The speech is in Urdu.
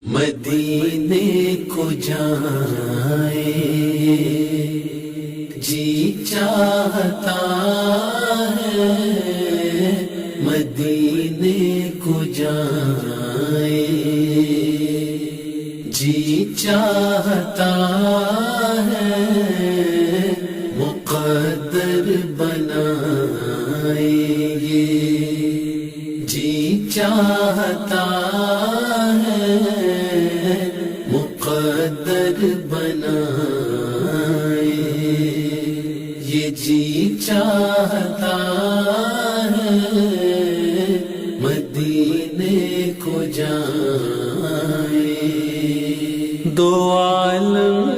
مدینے کو جائیں جی چاہتا ہے، مدینے کو جائیں جی چاہتا ہے، مقدر بنائیں گے جی چاہتا ہے، مقدر بنائیں یہ جی چاہتا ہے، مدینے کو جائیں۔ دو عالم